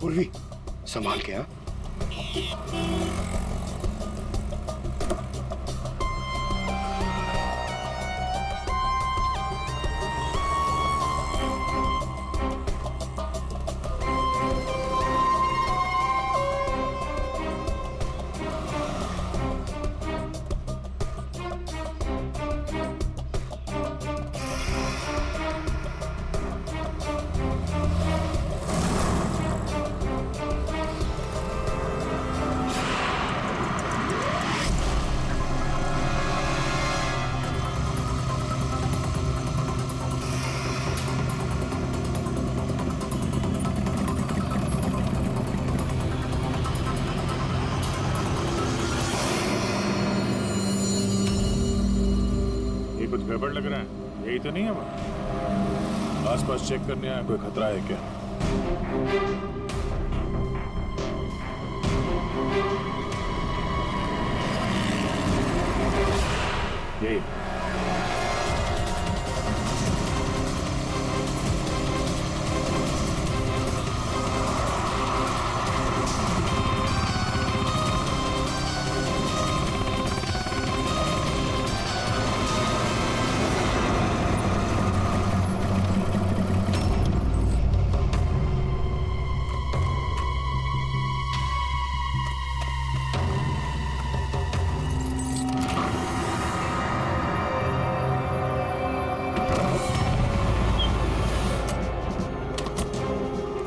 पूर्वी संभाल के। हाँ, कुछ गड़बड़ लग रहा है, यही तो नहीं है वो? आसपास चेक करने आया, कोई खतरा है क्या? यही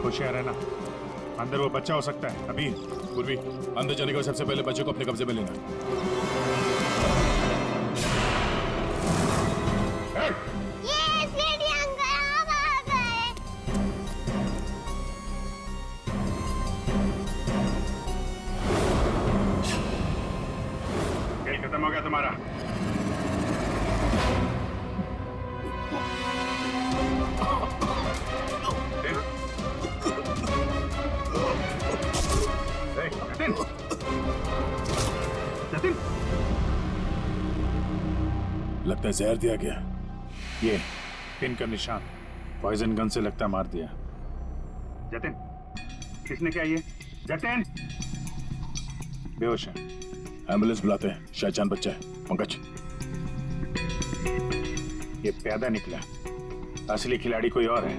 होशियार है ना, अंदर वो बच्चा हो सकता है। अभी पूर्वी, अंदर जाने के सबसे पहले बच्चे को अपने कब्जे में लेना। खेल खत्म हो गया तुम्हारा। जतिन, लगता है जहर दिया गया। ये पिन का निशान पॉइजन गन से लगता है मार दिया। जतिन, किसने किया ये? जतिन, बेहोश है, एम्बुलेंस बुलाते हैं, शायद जान बच्चा है। पंकज, ये पैदा निकला, असली खिलाड़ी कोई और है।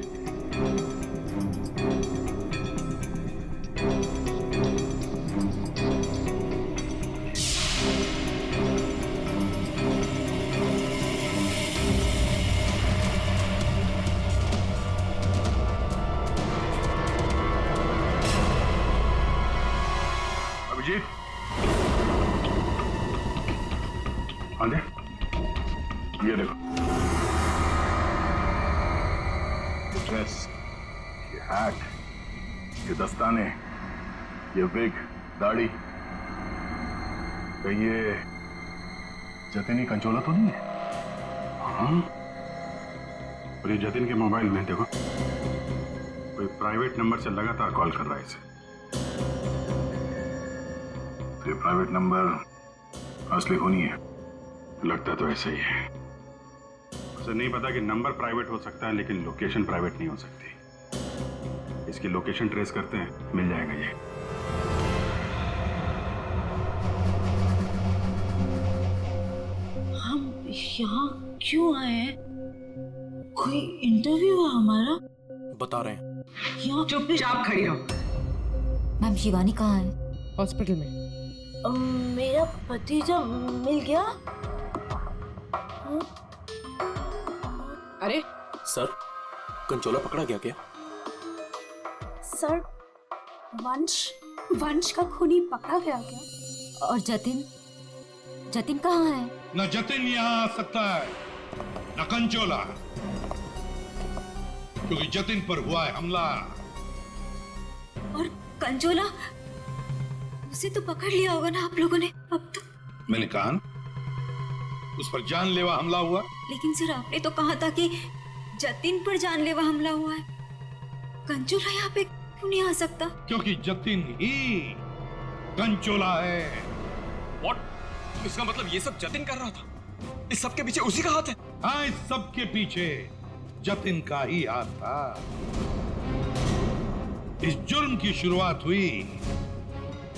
अभिजीत, हाँ दे, ये देखो, ये ड्रेस, ये हैट, ये दस्ताने, ये विग, दाढ़ी, तो ये जतिन ही कंचोला तो नहीं है? हाँ, और ये जतिन के मोबाइल में देखो, कोई प्राइवेट नंबर से लगातार कॉल कर रहा है इसे। ये प्राइवेट नंबर असली होनी है, लगता तो ऐसा ही है। उसे नहीं पता कि नंबर प्राइवेट हो सकता है, लेकिन लोकेशन प्राइवेट नहीं हो सकती। इसकी लोकेशन ट्रेस करते हैं, मिल जाएगा ये। हम यहाँ क्यों आए हैं? कोई इंटरव्यू है हमारा? बता रहे हैं। यहाँ चुपचाप खड़ी रहो। मैम, शिवानी कहाँ है? हॉस्पिटल में। मेरा भतीजा मिल गया। अरे सर, कंचोला पकड़ा गया क्या? सर, वंश का खूनी पकड़ा गया क्या? और जतिन? जतिन कहाँ है? न जतिन यहाँ आ सकता है, न कंचोला, क्योंकि जतिन पर हुआ है हमला। और कंचोला, उसे तो पकड़ लिया होगा ना आप लोगों ने अब तो? मैंने कहा ना, उस पर जानलेवा हमला हुआ। लेकिन सर, आपने तो कहा था कि जतिन पर जानलेवा हमला हुआ है। कंचोला यहाँ पे क्यों नहीं आ सकता? क्योंकि जतिन ही कंचोला है। What? इसका मतलब ये सब जतिन कर रहा था? इस सब के पीछे उसी का हाथ है? हाँ, इस सब के पीछे जतिन का ही हाथ था। इस जुर्म की शुरुआत हुई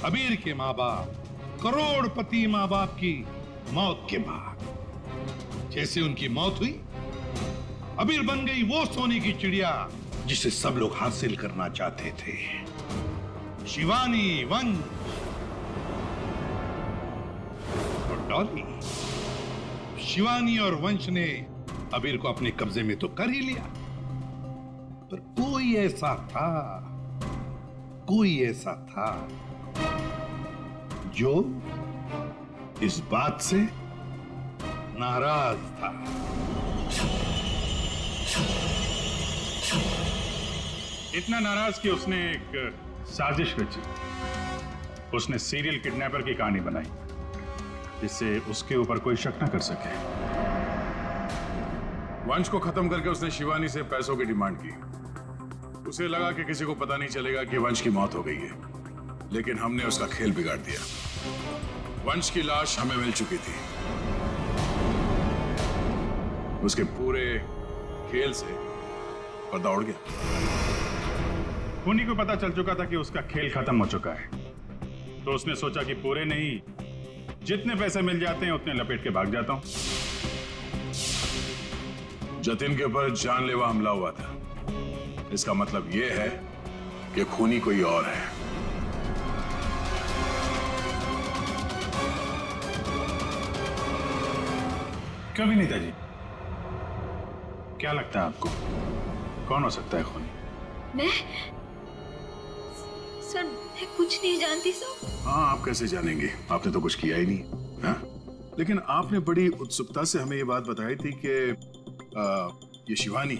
अबीर के माँ बाप, करोड़पति माँ बाप की मौत के बाद। जैसे उनकी मौत हुई, अबीर बन गई वो सोने की चिड़िया जिसे सब लोग हासिल करना चाहते थे, शिवानी वंश और डॉली। शिवानी और वंश ने अबीर को अपने कब्जे में तो कर ही लिया, पर कोई ऐसा था जो इस बात से नाराज था। इतना नाराज कि उसने एक साजिश रची। उसने सीरियल किडनैपर की कहानी बनाई जिससे उसके ऊपर कोई शक न कर सके। वंश को खत्म करके उसने शिवानी से पैसों की डिमांड की। उसे लगा कि किसी को पता नहीं चलेगा कि वंश की मौत हो गई है, लेकिन हमने उसका खेल बिगाड़ दिया। वंश की लाश हमें मिल चुकी थी। उसके पूरे खेल से पर्दा उड़ गया। खूनी को पता चल चुका था कि उसका खेल खत्म हो चुका है, तो उसने सोचा कि पूरे नहीं, जितने पैसे मिल जाते हैं उतने लपेट के भाग जाता हूं। जतिन के ऊपर जानलेवा हमला हुआ था। इसका मतलब यह है कि खूनी कोई और है। कभी नहीं था जी। क्या लगता है आपको कौन हो सकता है खूनी? मैं सर, मैं कुछ नहीं जानती सर। हाँ, आप कैसे जानेंगे? आपने तो कुछ किया ही नहीं। हाँ? लेकिन आपने बड़ी उत्सुकता से हमें ये बात बताई थी कि ये शिवानी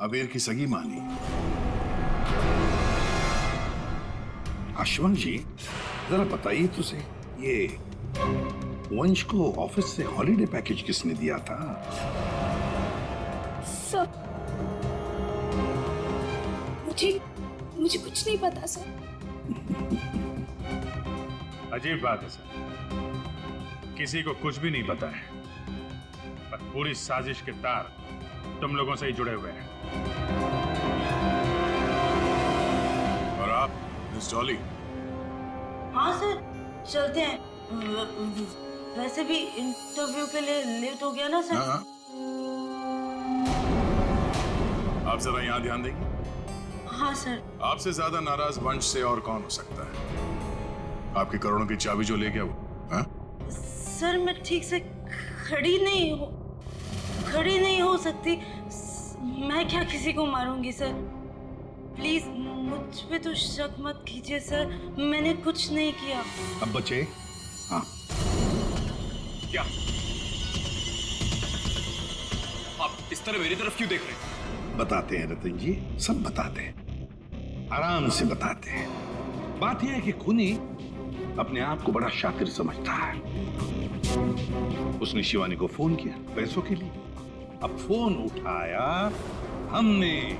अबीर की सगी मानी। आशुवंश जी, जरा बताइए तुझे, ये वंश को ऑफिस से हॉलिडे पैकेज किसने दिया था? सर, मुझे कुछ नहीं पता सर। अजीब बात है सर, किसी को कुछ भी नहीं पता है, पर पूरी साजिश के तार तुम लोगों से ही जुड़े हुए हैं। और आप मिस डॉली? हाँ सर, चलते हैं। वैसे भी इंटरव्यू के लिए लेट हो गया ना सर। हाँ। आप जरा यहाँ ध्यान देंगे। हाँ सर। आपसे ज्यादा नाराज वंश से और कौन हो सकता है? आपकी करोड़ों की चाबी जो ले गया वो। हाँ? सर, मैं ठीक से खड़ी नहीं हो सकती। मैं क्या किसी को मारूंगी सर? प्लीज मुझ पे तो शक मत कीजिए सर, मैंने कुछ नहीं किया। अब बचे? हाँ। क्या आप इस तरह मेरी तरफ क्यों देख रहे हैं? बताते हैं रतन जी, सब बताते हैं, आराम से बताते हैं। बात यह है कि खूनी अपने आप को बड़ा शातिर समझता है। उसने शिवानी को फोन किया पैसों के लिए। अब फोन उठाया हमने।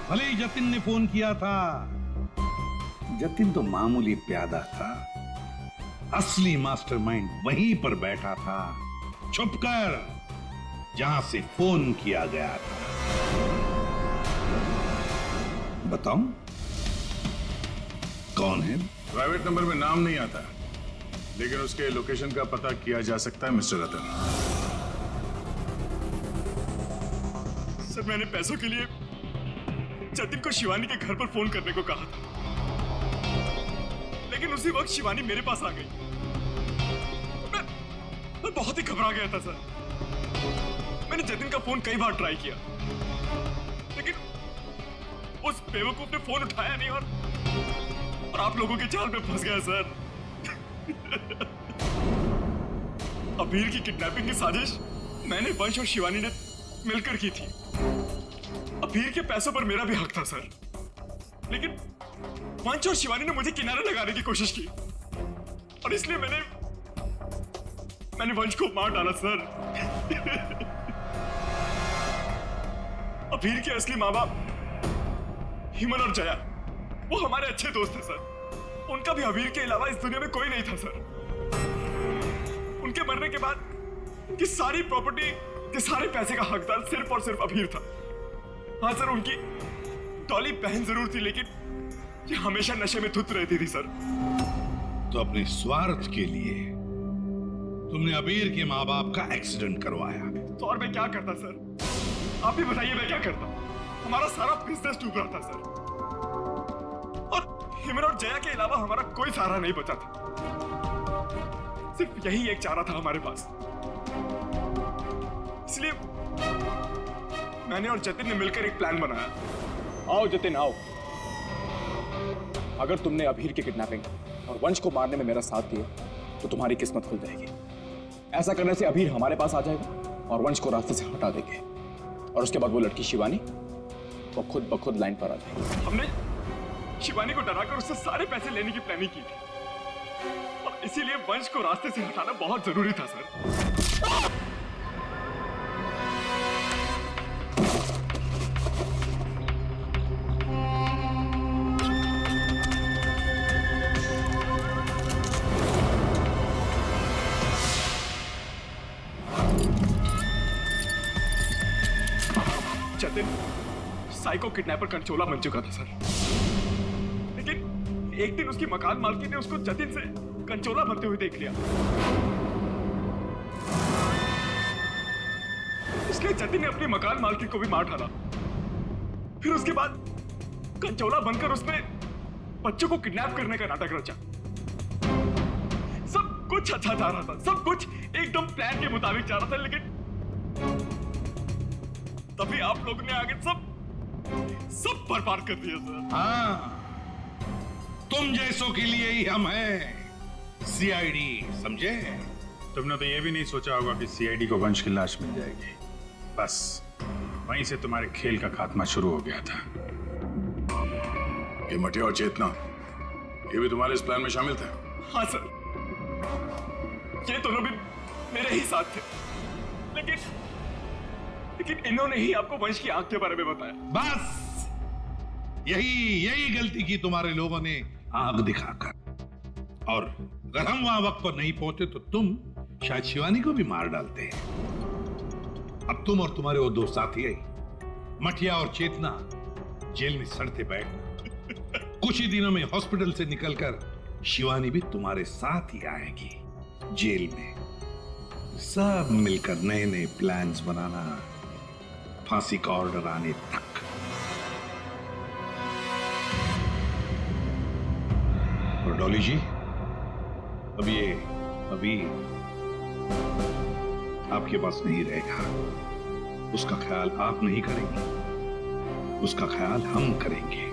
भले ही जतिन ने फोन किया था, जतिन तो मामूली प्यादा था, असली मास्टरमाइंड वहीं पर बैठा था, छुपकर, जहां से फोन किया गया था। बताऊं कौन है? प्राइवेट नंबर में नाम नहीं आता, लेकिन उसके लोकेशन का पता किया जा सकता है मिस्टर रतन। सर, मैंने पैसों के लिए जतिन को शिवानी के घर पर फोन करने को कहा था, लेकिन उसी वक्त शिवानी मेरे पास आ गई। मैं बहुत ही घबरा गया था सर। मैंने जतिन का फोन कई बार ट्राई किया, लेकिन उस बेवकूफ ने फोन उठाया नहीं और आप लोगों के जाल में फंस गया सर। अबीर की किडनैपिंग की साजिश मैंने, वंश और शिवानी ने मिलकर की थी। अबीर के पैसों पर मेरा भी हक था सर, लेकिन वंश और शिवानी ने मुझे किनारे लगाने की कोशिश की और इसलिए मैंने वंश को मार डाला सर। अबीर के असली माँ बाप हिमन और जया, वो हमारे अच्छे दोस्त थे सर। उनका भी अबीर के अलावा इस दुनिया में कोई नहीं था सर। उनके मरने के बाद उनकी सारी प्रॉपर्टी के सारे पैसे का हकदार सिर्फ और सिर्फ अबीर था। हाँ सर, उनकी डॉली बहन जरूर थी, लेकिन ये हमेशा नशे में धुत रहती थी सर। तो अपने स्वार्थ के लिए तुमने अबीर के माँ बाप का एक्सीडेंट करवाया। तो और मैं क्या करता सर? आप ही बताइए मैं क्या करता? हमारा सारा बिजनेस डूब रहा था सर, और हिमन और जया के अलावा हमारा कोई सहारा नहीं बचा था। सिर्फ यही एक चारा था हमारे पास, इसलिए मैंने और जतिन ने मिलकर एक प्लान बनाया। आओ जतिन आओ। अगर तुमने अभीर की किडनैपिंग और वंश को मारने में मेरा साथ दिया तो तुम्हारी किस्मत खुल जाएगी। ऐसा करने से अभीर हमारे पास आ जाएगा और वंश को रास्ते से हटा देंगे, और उसके बाद वो लड़की शिवानी वो खुद ब खुद लाइन पर आ जाएगी। हमने शिवानी को डराकर उससे सारे पैसे लेने की प्लानिंग की थी, और इसीलिए वंश को रास्ते से हटाना बहुत जरूरी था सर। जतिन साइको किडनैपर कंचोला बन चुका था सर, लेकिन एक दिन उसकी मकान मालकिन ने उसको जतिन से कंचोला बनते हुए देख लिया। इसलिए जतिन ने अपनी मकान मालकिन को भी मार डाला। फिर उसके बाद कंचोला बनकर उसने बच्चों को किडनैप करने का नाटक रचा। सब कुछ अच्छा जा रहा था, सब कुछ एकदम प्लान के मुताबिक जा रहा था, लेकिन तभी आप लोगों ने आगे सब बर्बाद कर दिया सर। हाँ, तुम जैसों के लिए ही हम हैं, सीआईडी, समझे? तुमने तो ये भी नहीं सोचा होगा कि सीआईडी को वंश की लाश मिल जाएगी। बस वहीं से तुम्हारे खेल का खात्मा शुरू हो गया था। ये मटिया और चेतना, ये भी तुम्हारे इस प्लान में शामिल थे? हाँ सर, ये दोनों भी मेरे ही साथ थे, लेकिन इन्होंने ही आपको वंश की आंख के बारे में बताया। बस यही गलती की तुम्हारे लोगों ने, आग दिखाकर। और अगर हम वहां वक्त पर नहीं पहुंचे तो तुम शायद शिवानी को भी मार डालते। अब तुम और तुम्हारे वो दो साथी मटिया और चेतना जेल में सड़ते बैठना। कुछ ही दिनों में हॉस्पिटल से निकलकर शिवानी भी तुम्हारे साथ ही आएगी जेल में। सब मिलकर नए नए प्लान्स बनाना, फांसी का ऑर्डर आने तक। और डॉली जी, अभी आपके पास नहीं रहेगा। उसका ख्याल आप नहीं करेंगे, उसका ख्याल हम करेंगे।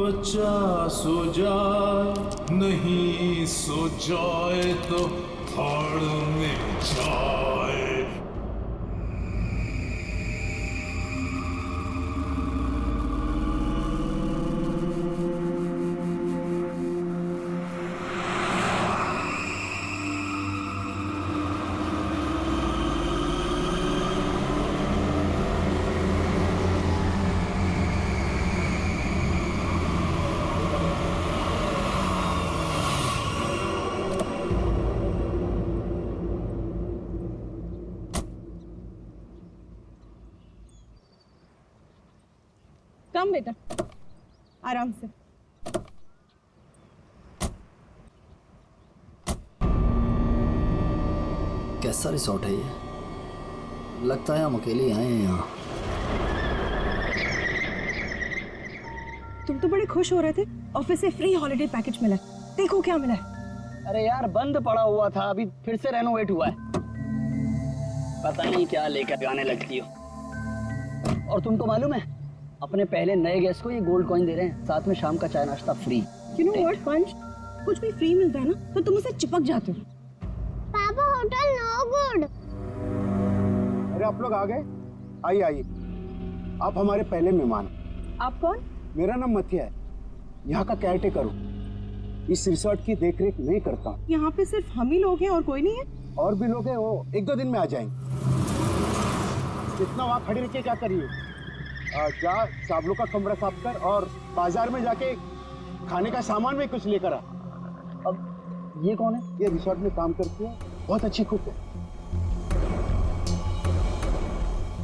बच्चा सो जाए, नहीं सो जाए तो फाड़ में जाए। कम बेटा, आराम से। कैसा रिसोर्ट है ये? लगता है हम अकेले आए हैं यहाँ। तुम तो बड़े खुश हो रहे थे, ऑफिस से फ्री हॉलिडे पैकेज मिला। देखो क्या मिला है। अरे यार बंद पड़ा हुआ था, अभी फिर से रेनोवेट हुआ है। पता नहीं क्या लेकर आने लगती हो। और तुमको मालूम है, अपने पहले नए गेस्ट को ये गोल्ड कॉइन दे रहे हैं, साथ में शाम का चाय नाश्ता फ्री। यू नो व्हाट पंच, कुछ भी फ्री मिलता है ना तो तुम उसे चिपक जाते हो। पापा होटल नो गुड। अरे आप लोग आ गए? आइए आइए, आप हमारे पहले मेहमान। आप कौन? मेरा नाम मथिया है, यहाँ का केयरटेकर हूँ। इस रिसोर्ट की देखरेख मैं करता हूँ। यहाँ पे सिर्फ हम ही लोग हैं और कोई नहीं है? और भी लोग हैं, वो 1-2 दिन में आ जाएंगे। इतना वहाँ खड़े रह के क्या करिए? जा चावलों का कमरा साफ कर और बाजार में जाके खाने का सामान में कुछ लेकर आ। अब ये कौन है? ये रिसोर्ट में काम करती है, बहुत अच्छी कुक है।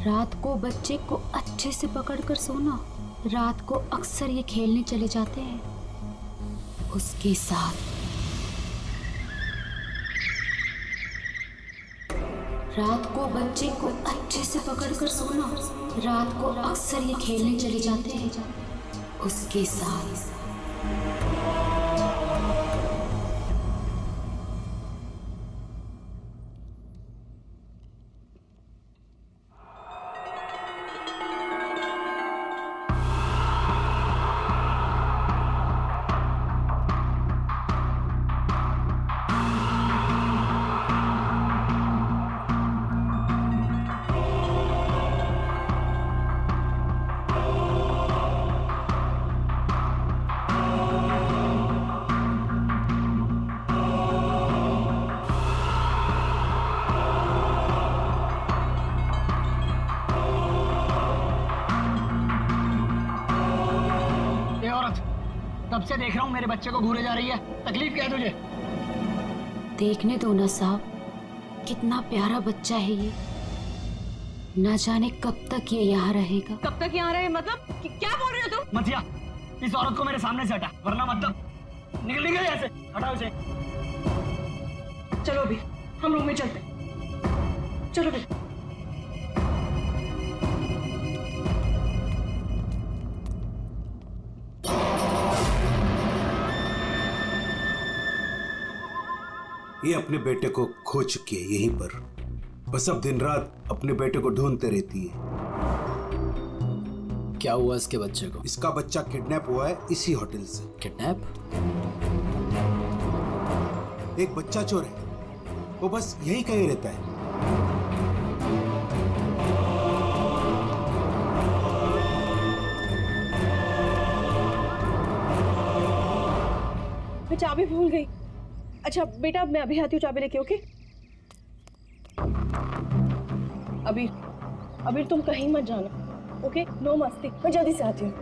रात को बच्चे को अच्छे से पकड़कर सोना। रात को अक्सर ये खेलने चले जाते हैं उसके साथ। रात को बच्चे को अच्छे से पकड़कर सोना। रात को अक्सर ये खेलने चले जाते हैं उसके साथ। तब से देख रहा हूँ मेरे बच्चे को घूरे जा रही है। तकलीफ क्या है तुझे? देखने दो ना साहब, कितना प्यारा बच्चा है ये। ना जाने कब तक ये यहाँ रहेगा। कब तक यहाँ रहे मतलब? क्या बोल रहे हो तुम? मथिया, इस औरत को मेरे सामने से हटा, वरना मतलब निकल यहाँ से। हटाओ इसे। चलो अभी हम रूम में चलते। चलो भी। ये अपने बेटे को खो चुकी है यहीं पर, बस अब दिन रात अपने बेटे को ढूंढते रहती है। क्या हुआ इसके बच्चे को? इसका बच्चा किडनैप हुआ है इसी होटल से। किडनैप? एक बच्चा चोर है, वो बस यहीं कहीं रहता है। मैं चाबी भूल गई। अच्छा बेटा, मैं अभी आती हूँ चाबी लेके। ओके अबीर तुम कहीं मत जाना। ओके, नो मस्ती। मैं जल्दी से आती हूँ।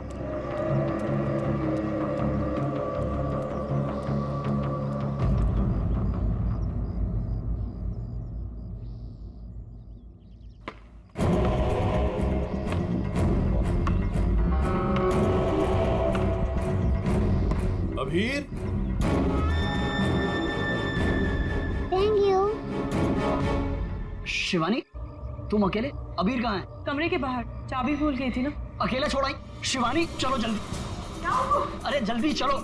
अबीर, शिवानी, तुम अकेले? अबीर कहाँ है? कमरे के बाहर, चाबी भूल गई थी ना। अकेले छोड़ाई? शिवानी चलो जल्दी। अरे जल्दी चलो।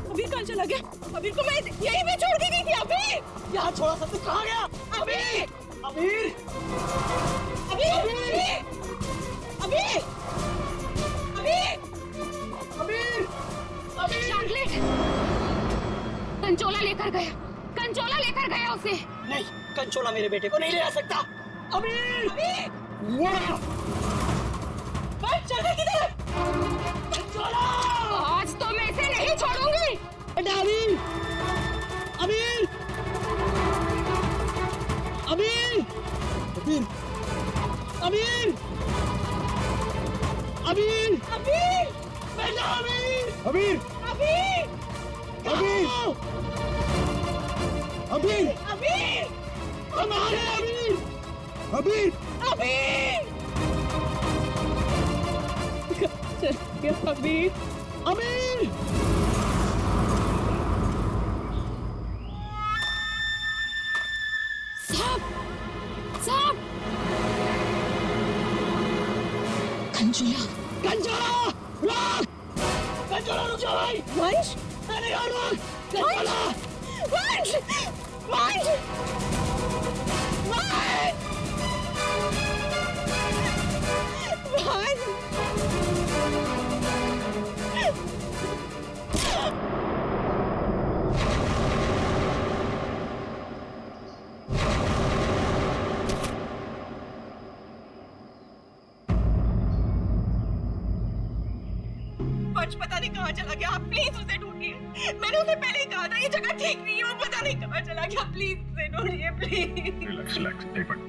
अबीर कहाँ चला गया? अबीर को मैं यहीं पे छोड़ के गई थी। अबीर यहाँ छोड़ा था, तू कहाँ गया? अबीर अबीर अबीर अबीर अबीर अबीर चॉकलेट कंचोला लेकर गया। कंचोला लेकर गया उसे। नहीं, कंचोला मेरे बेटे को नहीं ले आ सकता। अबीर चल गई किधर? कंचोला! आज तो मैं इसे नहीं छोड़ूंगी। अबीर अबीर अबीर अबीर अबीर अबीर अबीर बेटा अबीर अबीर अबीर अबीर अबीर अबीर हमारे अबीर अबीर अबीर अबीर अबीर अबीर कंचोला, कंचोला रुक! कंचोला रुक जा भाई! वंश! अरे यार रुक! कंचोला! वंश! वंश! वंश पता नहीं कहाँ चला गया, आप प्लीज उसे ढूंढिए। मैंने उसे पहले ही कहा था ये जगह ठीक नहीं है, वो पता नहीं कहाँ चला गया, प्लीज उसे ढूंढिए प्लीज। रिलैक्स रिलैक्स, एक मिनट।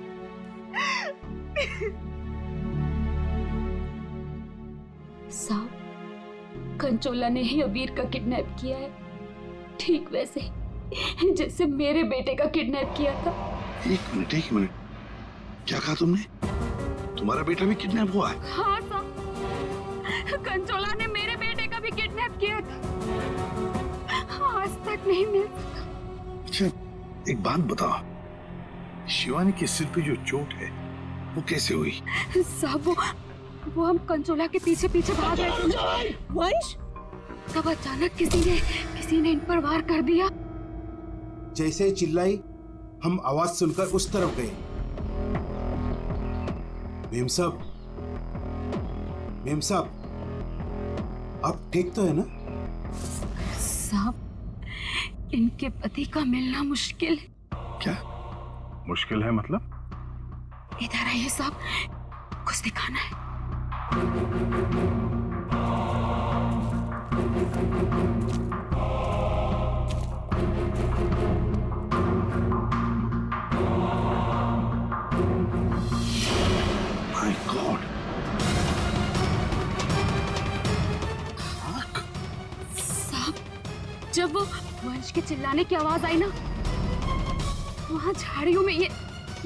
साहब, कंचोला ने ही अबीर का किडनैप किया है, ठीक वैसे जैसे मेरे बेटे का किडनैप किया था। एक मिनट, क्या कहा तुमने? तुम्हारा बेटा भी किडनैप हुआ है? हाँ साहब, कंचोला ने मेरे बेटे का भी किडनैप किया था, आज तक नहीं मिल सका। अच्छा, एक बात बताओ, शिवानी के सिर पे जो चोट है वो कैसे हुई? साहब, वो हम कंचोला के पीछे पीछे भाग रहे थे ना, वंश! तब अचानक किसी ने इन पर वार कर दिया। जैसे ही चिल्लाई, हम आवाज सुनकर उस तरफ गए। मेम साहब, आप ठीक तो है ना? साहब, इनके पति का मिलना मुश्किल है। क्या मुश्किल है मतलब? इधर आइए साहब, कुछ दिखाना है। My God! साहब, जब वो वंश के चिल्लाने की आवाज आई ना, वहाँ झाड़ियों में ये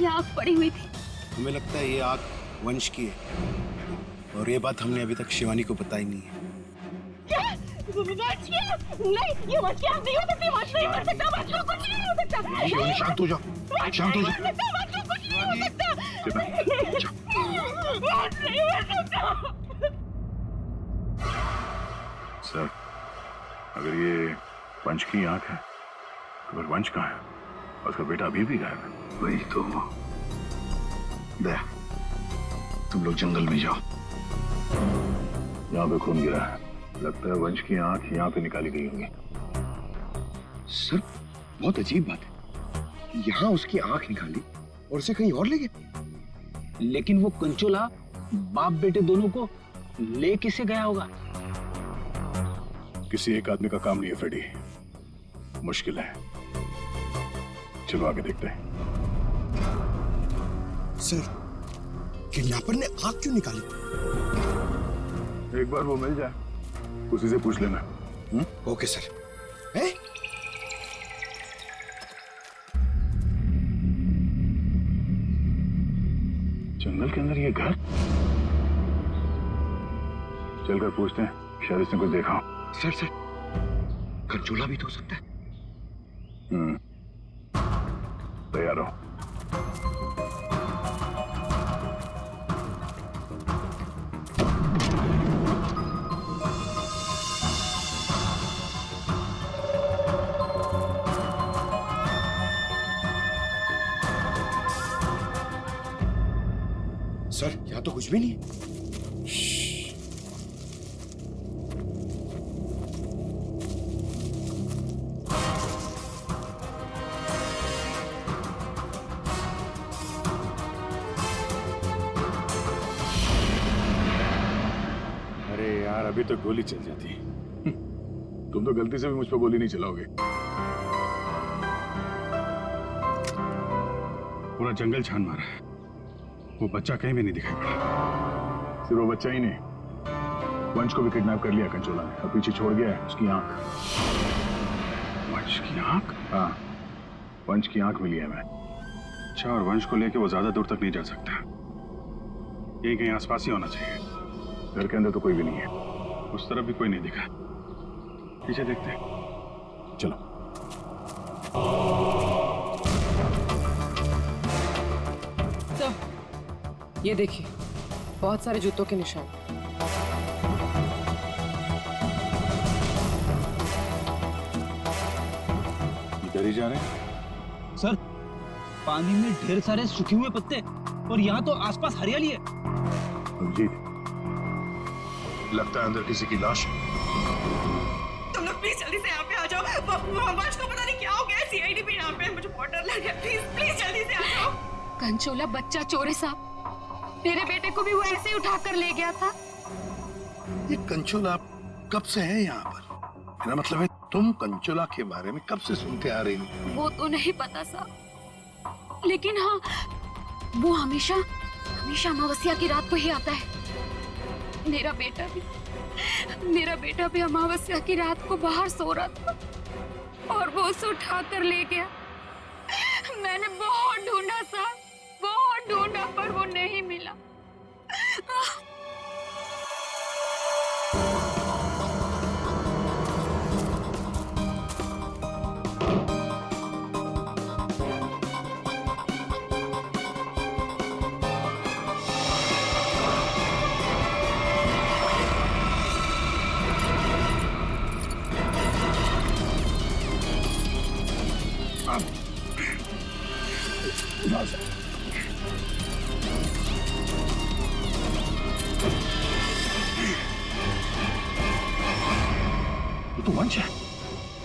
आग पड़ी हुई थी। हमें लगता है ये आग वंश की है, और ये बात हमने अभी तक शिवानी को बताई नहीं है। क्या? वंश क्या? नहीं, ये वंश की आग नहीं हो सकती, वंश नहीं मर सकता, वंश को कुछ नहीं हो सकता। शिवानी शांत हो जाओ, शांत हो जाओ। वंश को कुछ नहीं हो सकता। वंश नहीं मर सकता। सर, अगर ये वंश की आंख है तो फिर वंश कहाँ है? उसका बेटा अभी भी गायब है। वही तो। दया, तुम लोग जंगल में जाओ। यहाँ पे खून गिरा है, लगता है वंश की आंख यहाँ पे निकाली गई होगी। सर, बहुत अजीब बात है, यहाँ उसकी आंख निकाली और उसे कहीं और ले गए। लेकिन वो कंचोला बाप बेटे दोनों को ले किसे गया होगा? किसी एक आदमी का काम नहीं है फ्रेडी, मुश्किल है। चलो आगे देखते हैं। सर, किडनैपर ने आंख क्यों निकाली? एक बार वो मिल जाए, उसी से पूछ लेना। Okay sir. है? जंगल के अंदर ये घर? चलकर पूछते हैं, शायद इसने कुछ देखा हो। सर, कंचोला भी तो हो सकता है। तैयार हो। सर, यहाँ तो कुछ भी नहीं है। यार, अभी तो गोली चल जाती। तुम तो गलती से भी मुझ पर गोली नहीं चलाओगे। पूरा जंगल छान मारा है, वो बच्चा कहीं भी नहीं दिखाई पड़ा। सिर्फ वो बच्चा ही नहीं, वंश को भी किडनैप कर लिया कंचोला ने, और पीछे छोड़ गया है उसकी आंख। वंश की आंख? हाँ, वंश की आंख मिली है मैं। अच्छा, और वंश को लेके वो ज्यादा दूर तक नहीं जा सकता, यही कहीं आसपास ही होना चाहिए। घर के अंदर तो कोई भी नहीं है, उस तरफ भी कोई नहीं दिखा। पीछे देखते हैं, चलो। तो ये देखिए, बहुत सारे जूतों के निशान। इधर ही जा रहे हैं सर। पानी में ढेर सारे सूखे हुए पत्ते और यहाँ तो आसपास हरियाली है। अभिजीत, लगता है अंदर किसी की लाश है। तुम लोग प्लीज जल्दी से यहाँ पे आ जाओ। वंश को पता नहीं क्या हो गया, सीआईडी भी यहाँ पे है, मुझे बहुत डर लग रहा है। प्लीज प्लीज जल्दी से आ जाओ। कंचोला बच्चा चोर है साहब। मेरे बेटे को भी वो ऐसे ही उठा कर ले गया था। ये कंचोला कब से है यहाँ पर? मेरा मतलब है तुम कंचोला के बारे में कब से सुनते आ रही हो? वो तो नहीं पता साहब, लेकिन हाँ वो हमेशा अमावस्या की रात को ही आता है। मेरा बेटा भी अमावस्या की रात को बाहर सो रहा था और वो उसे उठा कर ले गया। मैंने बहुत ढूंढा साहब, बहुत ढूंढा पर वो नहीं मिला। ये तो वंश है।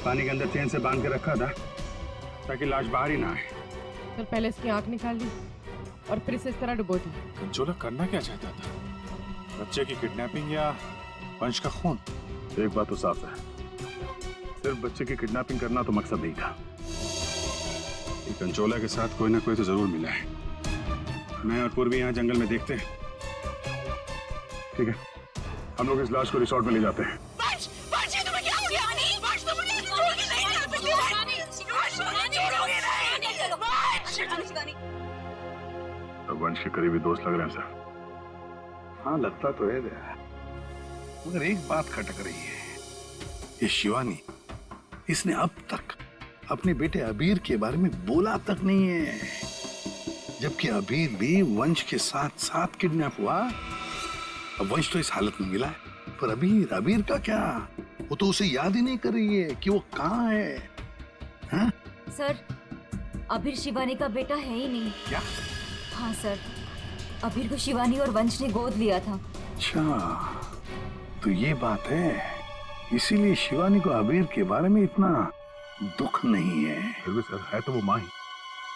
पानी के अंदर चेन से बांध के रखा था ताकि लाश बाहर ही ना आए। सर पहले इसकी आंख निकाल ली और फिर इसे इस तरह डुबो दी। कंचोला करना क्या चाहता था? बच्चे की किडनैपिंग या वंश का खून? एक बात तो साफ है, सिर्फ बच्चे की किडनैपिंग करना तो मकसद नहीं था। ये कंचोला के साथ कोई ना कोई तो जरूर मिला है। मैं और पूर्वी यहाँ जंगल में देखते हैं। ठीक है, हम लोग इस लाश को रिसोर्ट में ले जाते हैं। अब वंश के करीबी दोस्त लग रहे हैं सर। हाँ लगता तो है, मगर एक बात खटक रही है। ये शिवानी, इसने अब तक अपने बेटे अबीर के बारे में बोला तक नहीं है, जबकि अबीर भी वंश के साथ साथ किडनैप हुआ। अब वंश तो इस हालत में मिला है, पर अबीर का क्या? वो तो उसे याद ही नहीं कर रही है कि वो कहाँ है। हाँ? सर, अबीर शिवानी का बेटा है ही नहीं। क्या? हाँ सर, अबीर को शिवानी और वंश ने गोद लिया था। अच्छा, तो ये बात है, इसीलिए शिवानी को अबीर के बारे में इतना दुख नहीं है। फिर भी सर, है तो वो माँ ही,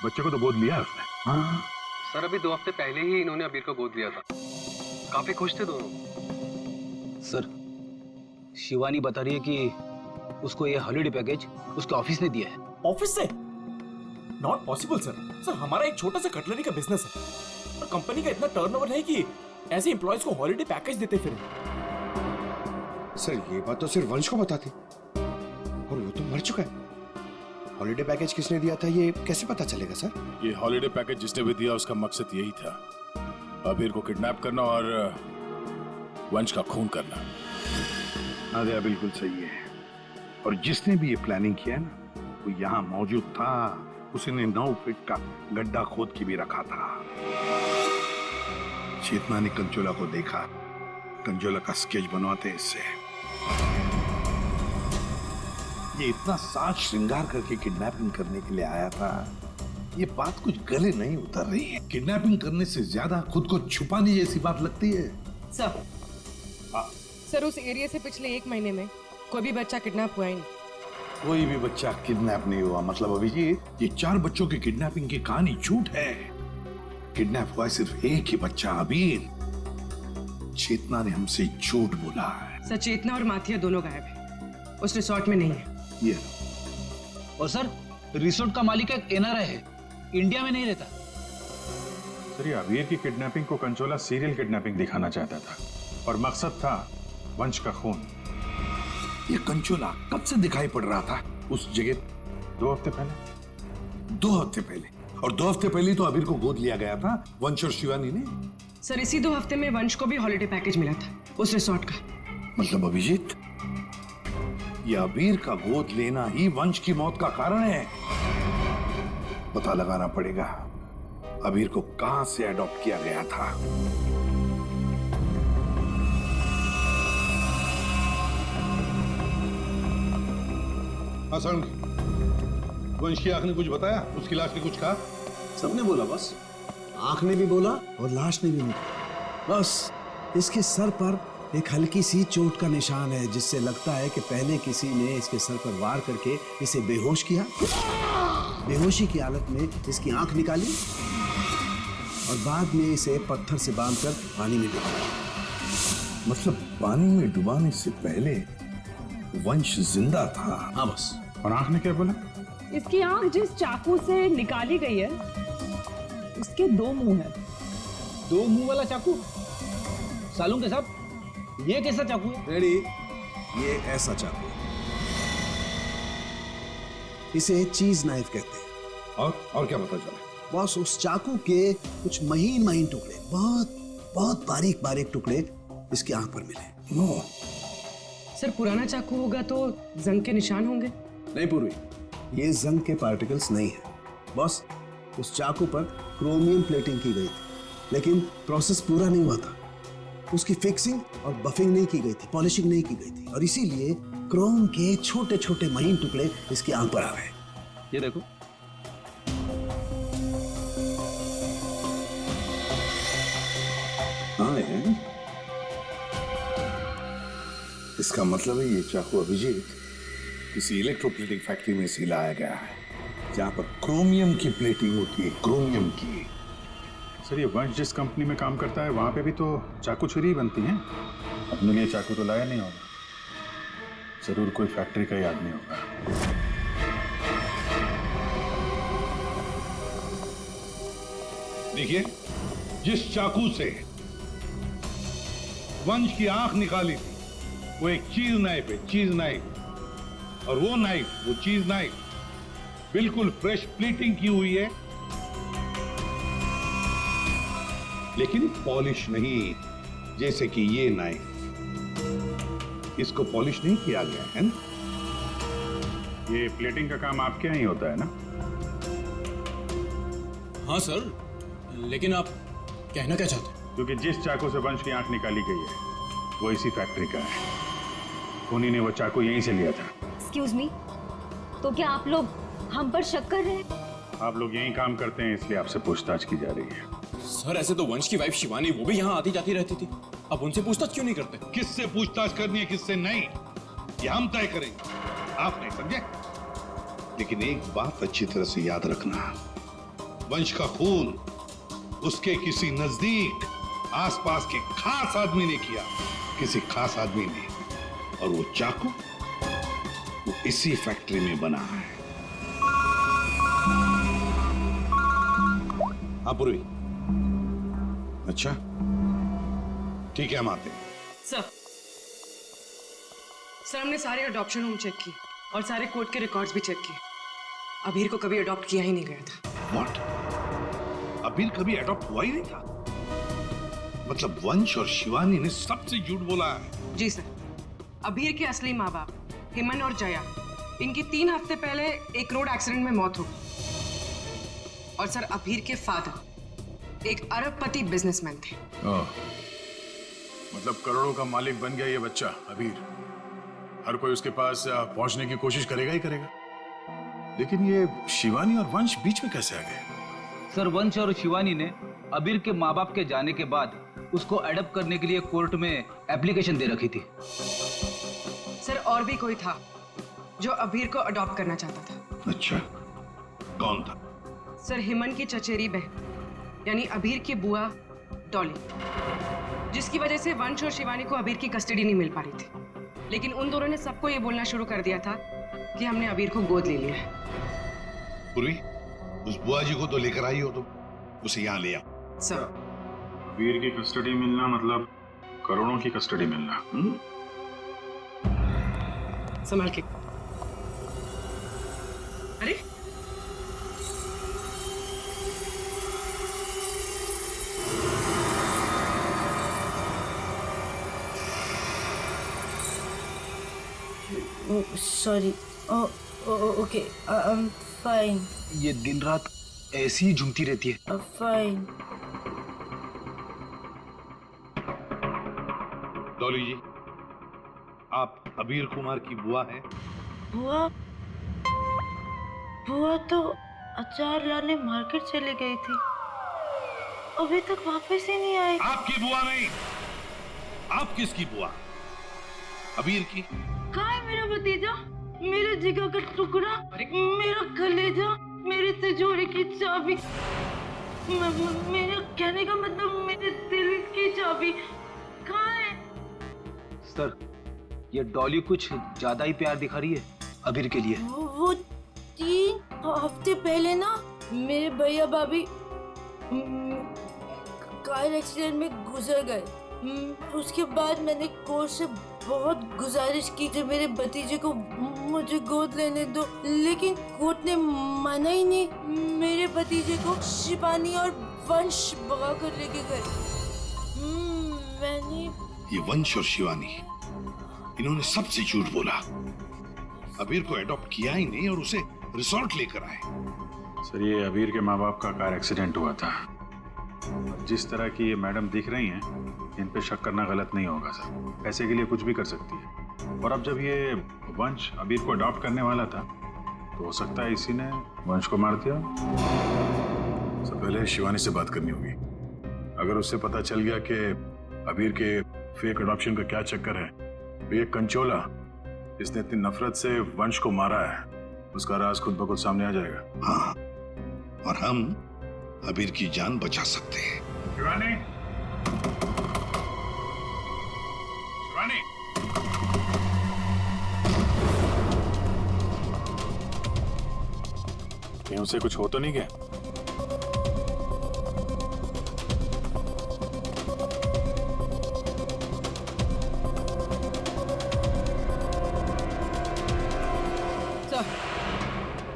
बच्चे को तो गोद लिया है उसने। हाँ सर, अभी 2 हफ्ते पहले ही इन्होंने अबीर को गोद लिया था। काफी खुश थे दोनों। सर, शिवानी बता रही है कि उसको ये हॉलिडे पैकेज उसके ऑफिस ने दिया है। ऑफिस से? Not possible sir. सर, हमारा एक छोटा सा कटलरी का बिजनेस है और कंपनी का इतना टर्नओवर है कि ऐसे एम्प्लॉयज को हॉलिडे पैकेज देते फिर। सर, ये बात तो सिर्फ वंश को पता थी और वो तो मर चुका है। हॉलिडे पैकेज किसने दिया था ये कैसे पता चलेगा सर? ये हॉलिडे पैकेज जिसने भी दिया उसका मकसद यही था, अबीर को किडनैप करना और वंश का खून करना। नादिया बिल्कुल सही है, और जिसने भी ये प्लानिंग किया ना, वो यहाँ मौजूद था। उसने 9 फीट का गड्ढा खोद के भी रखा था। चेतना ने कंचोला को देखा, कंचोला का स्केच बनवाते इससे। ये इतना साज श्रृंगार करके किडनैपिंग करने के लिए आया था, ये बात कुछ गले नहीं उतर रही है। किडनैपिंग करने से ज्यादा खुद को छुपाने जैसी बात लगती है। सर, सर उस एरिया से पिछले 1 महीने में कोई भी बच्चा किडनैप हुआ ही नहीं। कोई भी बच्चा किडनैप नहीं हुआ? मतलब अभिजीत, ये 4 बच्चों की किडनैपिंग की कहानी झूठ है। किडनैप हुआ सिर्फ एक ही बच्चा, अबीर। चेतना ने हमसे झूठ बोला है। सर, चेतना और माथिया दोनों गायब है, उस रिसोर्ट में नहीं है। ये और सर, रिसोर्ट का मालिक एक एनआरआई है, इंडिया में नहीं रहता। सर, ये अबीर की किडनैपिंग को कंचोला सीरियल किडनैपिंग दिखाना चाहता था और मकसद था वंश का खून। ये कंचोला कब से दिखाई पड़ रहा था उस जगह? 2 हफ्ते पहले। 2 हफ्ते पहले? और 2 हफ्ते पहले तो अबीर को गोद लिया गया था वंश और शिवानी ने। सर, इसी 2 हफ्ते में वंश को भी हॉलिडे पैकेज मिला था उस रिसोर्ट का। मतलब अभिजीत, ये अबीर का गोद लेना ही वंश की मौत का कारण है। पता लगाना पड़ेगा अबीर को कहां से अडॉप्ट किया गया था। हाँ सर, वंश की आंख ने कुछ बताया? उसकी लाश ने कुछ कहा? सबने बोला बस, आंख ने भी बोला और लाश ने भी बोला। बस इसके सर पर एक हल्की सी चोट का निशान है, जिससे लगता है कि पहले किसी ने इसके सर पर वार करके इसे बेहोश किया। बेहोशी की हालत में इसकी आंख निकाली और बाद में इसे पत्थर से बांधकर पानी में डुबाया। मतलब पानी में डुबाने से पहले वंश जिंदा था? हाँ बस। और आंख ने क्या बोला? इसकी आंख जिस चाकू से निकाली गई है उसके 2 मुंह हैं। 2 मुंह वाला चाकू? सालून के साहब, ये कैसा चाकू है? रेडी, ये ऐसा चाकू है। इसे चीज नाइफ कहते हैं। और क्या पता चला? बॉस, उस चाकू के कुछ महीन महीन टुकड़े, बहुत बहुत बारीक बारीक टुकड़े इसकी आंख पर मिले। नो सर, पुराना चाकू होगा तो जंग के निशान होंगे। नहीं पूर्वी, ये जंग के पार्टिकल्स नहीं है। बॉस, उस चाकू पर क्रोमियम प्लेटिंग की गई थी, लेकिन प्रोसेस पूरा नहीं हुआ था। उसकी फिक्सिंग और बफिंग नहीं की गई थी, पॉलिशिंग नहीं की गई थी, और इसीलिए क्रोम के छोटे छोटे महीन टुकड़े इसकी आंख पर आ गए। ये देखो। हाँ है। इसका मतलब है ये चाकू अभिजीत किसी इलेक्ट्रोप्लेटिंग फैक्ट्री में से लाया गया है, जहां पर क्रोमियम की प्लेटिंग होती है, क्रोमियम की। सर, ये वंश जिस कंपनी में काम करता है वहां पे भी तो चाकू छुरी ही बनती हैं। अपने लिए चाकू तो लाया नहीं होगा, जरूर कोई फैक्ट्री का ही आदमी होगा। देखिए, जिस चाकू से वंश की आंख निकाली थी वो एक चीज नाइफ है, चीज नाइफ। और वो नाइफ, वो चीज नाइफ बिल्कुल फ्रेश प्लीटिंग की हुई है, लेकिन पॉलिश नहीं, जैसे कि ये नाइफ। इसको पॉलिश नहीं किया गया है ना? ये प्लेटिंग का काम आपके यहाँ ही होता है ना? हाँ सर, लेकिन आप कहना क्या चाहते हैं? क्योंकि जिस चाकू से वंश की आंख निकाली गई है वो इसी फैक्ट्री का है। उन्हीं ने वो चाकू यहीं से लिया था। एक्सक्यूज मी, तो क्या आप लोग हम पर शक कर रहे हैं? आप लोग यहीं काम करते हैं इसलिए आपसे पूछताछ की जा रही है। सर, ऐसे तो वंश की वाइफ शिवानी, वो भी यहाँ आती जाती रहती थी। अब उनसे पूछताछ क्यों नहीं करते? किससे पूछताछ करनी है, किससे नहीं, ये हम तय करेंगे, आप नहीं, समझे? लेकिन एक बात अच्छी तरह से याद रखना, वंश का खून उसके किसी नजदीक आसपास के खास आदमी ने किया, किसी खास आदमी ने, और वो चाकू वो इसी फैक्ट्री में बना है। हाँ पूर्वी, अच्छा ठीक है, हम आते हैं। सर, हमने सारे अडॉप्शन होम चेक किए और सारे कोर्ट के रिकॉर्ड्स भी चेक किए। अबीर को कभी अडॉप्ट किया ही नहीं गया था। व्हाट? अबीर कभी अडॉप्ट हुआ ही नहीं था? मतलब वंश और शिवानी ने सबसे झूठ बोला है? जी सर, अबीर के असली माँ बाप हेमन और जया, इनकी 3 हफ्ते पहले एक रोड एक्सीडेंट में मौत हो गई। और सर, अबीर के फादर एक अरबपति बिजनेसमैन थे। मतलब करोड़ों का मालिक बन गया ये बच्चा अबीर। हर कोई उसके पास पहुंचने की कोशिश करेगा ही करेगा। लेकिन ये शिवानी और वंश बीच में कैसे आ गए? सर, वंश और शिवानी ने अबीर के माँ बाप के जाने के बाद उसको अडॉप्ट करने के लिए कोर्ट में एप्लीकेशन दे रखी थी। सर, और भी कोई था जो अबीर को अडॉप्ट करना चाहता था। अच्छा, कौन था? सर, हेमन की चचेरी बहन यानी अबीर की बुआ डॉली, जिसकी वजह से वंश और शिवानी को अबीर की कस्टडी नहीं मिल पा रही थी। लेकिन उन दोनों ने सबको ये बोलना शुरू कर दिया था कि हमने अबीर को गोद ले लिया है। पूरी, उस बुआ जी को तो लेकर आई हो, तो उसे यहाँ ले आओ। सर, वीर की कस्टडी मिलना मतलब करोड़ों की कस्टडी मिलना। संभाल के। अरे sorry, okay, I am fine. ये दिन रात ऐसी ही झूमती रहती है। फाइन। डॉली जी, आप अबीर कुमार की बुआ हैं? बुआ? बुआ तो अचार लाने मार्केट चली गई थी, अभी तक वापस ही नहीं आई। आपकी बुआ नहीं, आप किसकी बुआ? अबीर की। कहाँ है मेरा भतीजा, मेरे जिगर का टुकड़ा, मेरा कलेजा, मेरी तिजोरी की चाबी, मेरा कहने का मतलब मेरे दिल की चाबी कहाँ है? सर, ये डॉली कुछ ज्यादा ही प्यार दिखा रही है अबीर के लिए। वो 3 हफ्ते पहले ना मेरे भैया भाभी कार एक्सीडेंट में गुजर गए। उसके बाद मैंने कोर्ट से बहुत गुजारिश की कि मेरे भतीजे को मुझे गोद लेने दो, लेकिन कोर्ट ने माना ही नहीं। मेरे भतीजे को शिवानी और वंश भगा कर लेके गए। मैंने ये वंश और शिवानी, इन्होंने सबसे झूठ बोला। अबीर को एडॉप्ट किया ही नहीं और उसे रिसोर्ट लेकर आए। सर, ये अबीर के माँ बाप का कार एक्सीडेंट हुआ था। जिस तरह की ये मैडम दिख रही हैं, इन पे शक करना गलत नहीं होगा सर। पैसे के लिए कुछ भी कर सकती है। और अब जब ये वंश अबीर को अडॉप्ट करने वाला था, तो हो सकता है इसी ने वंश को मार दिया। सब पहले शिवानी से बात करनी होगी। अगर उससे पता चल गया कि अबीर के फेक अडॉप्शन का क्या चक्कर है, तो ये कंचोला इसने इतनी नफरत से वंश को मारा है, उसका राज खुद ब खुद सामने आ जाएगा। हाँ, और हम अबीर की जान बचा सकते हैं। शिवानी, शिवानी, कहीं उसे कुछ हो तो नहीं गया?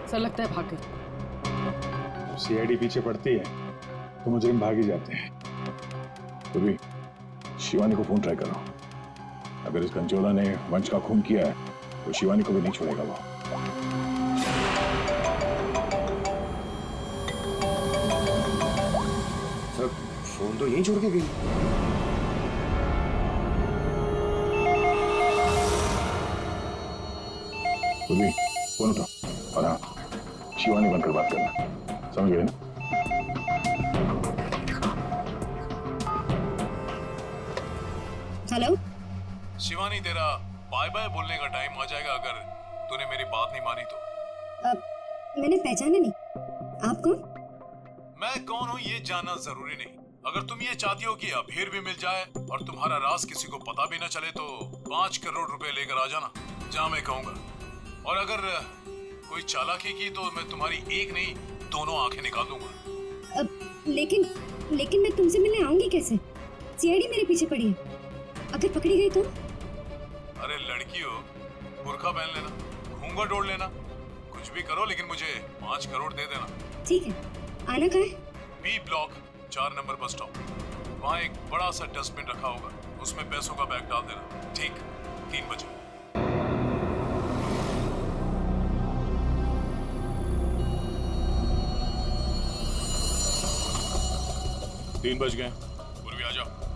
सर लगता है भाग गई। सीआईडी पीछे पड़ती है तो मुजरिम भाग ही जाते हैं। तो भी शिवानी को फोन ट्राई करो। अगर इस कंचोला ने वंश का खून किया है तो शिवानी को भी नहीं छोड़ेगा वो। सर, फोन तो यहीं छोड़ के गई। तो भी फोन उठाओ और हाँ, शिवानी बनकर बात करना, समझ गए ना? हेलो शिवानी, तेरा बाय बाय बोलने का टाइम आ जाएगा अगर तूने मेरी बात नहीं मानी तो। मैंने पहचाना नहीं, आप कौन? मैं कौन हूँ ये जानना जरूरी नहीं। अगर तुम ये चाहती हो कि अबीर भी मिल जाए और तुम्हारा राज किसी को पता भी न चले, तो 5 करोड़ रुपए लेकर आ जाना, जहाँ मैं कहूँगा। और अगर कोई चालाकी की तो मैं तुम्हारी एक नहीं, दोनों आंखें निकाल दूंगा। लेकिन मैं तुमसे मिलने आऊंगी कैसे? सीआईडी मेरे पीछे पड़ी है, अगर पकड़ी गई तो? अरे लड़की हो, बुर्का पहन लेना, घूंघट ओढ़ लेना, कुछ भी करो, लेकिन मुझे 5 करोड़ दे देना। ठीक है, आना कहाँ है? B block 4 number bus stop. वहाँ एक बड़ा सा डस्टबिन रखा होगा, उसमें पैसों का बैग डाल देना। ठीक 3 बजे। 3 बज गए।